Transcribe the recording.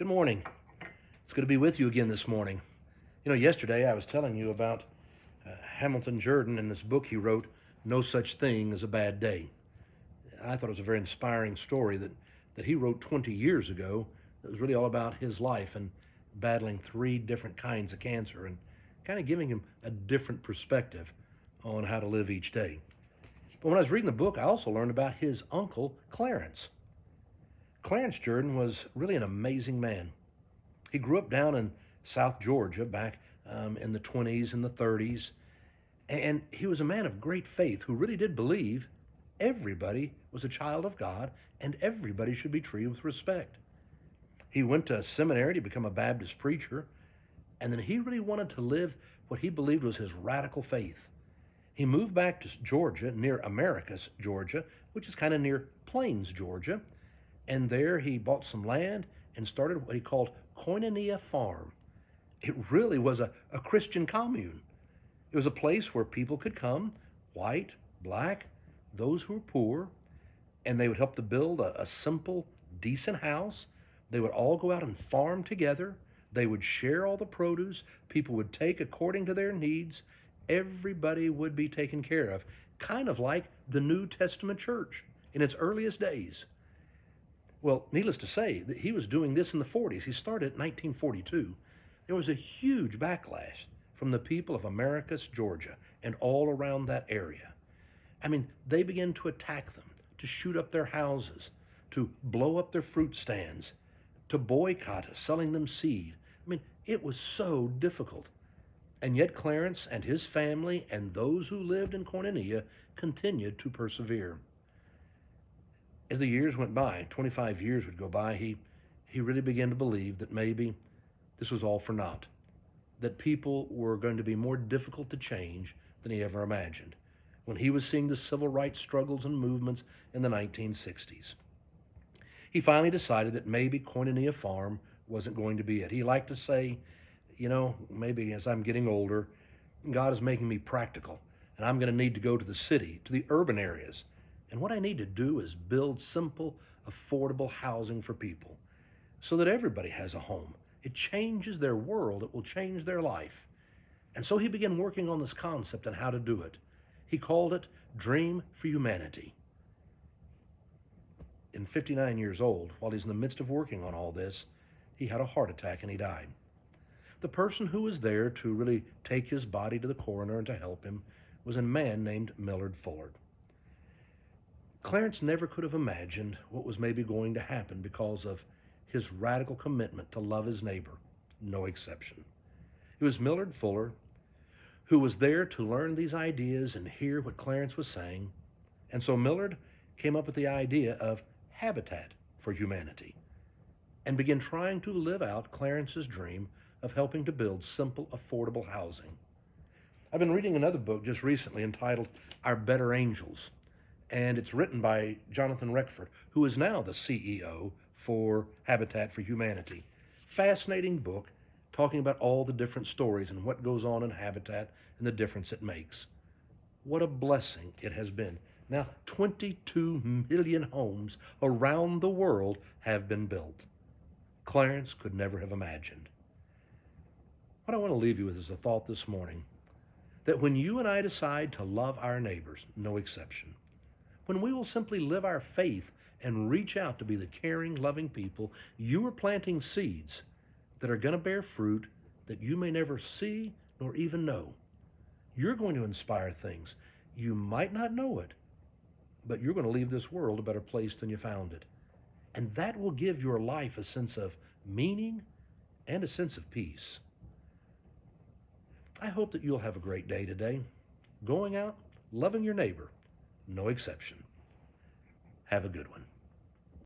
Good morning. It's good to be with you again this morning. Yesterday I was telling you about Hamilton Jordan and this book he wrote, No Such Thing as a Bad Day. I thought it was a very inspiring story that he wrote 20 years ago that was really all about his life and battling three different kinds of cancer and kind of giving him a different perspective on how to live each day. But when I was reading the book, I also learned about his uncle, Clarence. Clarence Jordan was really an amazing man. He grew up down in South Georgia back in the 20s and the 30s, and he was a man of great faith who really did believe everybody was a child of God and everybody should be treated with respect. He went to seminary to become a Baptist preacher, and then he really wanted to live what he believed was his radical faith. He moved back to Georgia, near Americus, Georgia, which is kind of near Plains, Georgia, and there he bought some land and started what he called Koinonia Farm. It really was a Christian commune. It was a place where people could come, white, black, those who were poor, and they would help to build a simple, decent house. They would all go out and farm together. They would share all the produce. People would take according to their needs. Everybody would be taken care of, kind of like the New Testament church in its earliest days. Well, needless to say, that he was doing this in the 40s. He started in 1942. There was a huge backlash from the people of Americus, Georgia, and all around that area. I mean, they began to attack them, to shoot up their houses, to blow up their fruit stands, to boycott us, selling them seed. I mean, it was so difficult. And yet Clarence and his family and those who lived in Koinonia continued to persevere. As the years went by, 25 years would go by, he really began to believe that maybe this was all for naught, that people were going to be more difficult to change than he ever imagined when he was seeing the civil rights struggles and movements in the 1960s. He finally decided that maybe Koinonia Farm wasn't going to be it. He liked to say, maybe as I'm getting older, God is making me practical, and I'm going to need to go to the city, to the urban areas. And what I need to do is build simple, affordable housing for people so that everybody has a home. It changes their world. It will change their life. And so he began working on this concept and how to do it. He called it Dream for Humanity. In 59 years old, while he's in the midst of working on all this, he had a heart attack and he died. The person who was there to really take his body to the coroner and to help him was a man named Millard Fuller. Clarence never could have imagined what was maybe going to happen because of his radical commitment to love his neighbor, no exception. It was Millard Fuller who was there to learn these ideas and hear what Clarence was saying, and so Millard came up with the idea of Habitat for Humanity and began trying to live out Clarence's dream of helping to build simple, affordable housing. I've been reading another book just recently entitled Our Better Angels, and it's written by Jonathan Reckford, who is now the CEO for Habitat for Humanity. Fascinating book, talking about all the different stories and what goes on in Habitat and the difference it makes. What a blessing it has been. Now, 22 million homes around the world have been built. Clarence could never have imagined. What I want to leave you with is a thought this morning, that when you and I decide to love our neighbors, no exception, when we will simply live our faith and reach out to be the caring, loving people, you are planting seeds that are going to bear fruit that you may never see nor even know. You're going to inspire things. You might not know it, but you're going to leave this world a better place than you found it. And that will give your life a sense of meaning and a sense of peace. I hope that you'll have a great day today, going out, loving your neighbor, no exception. Have a good one.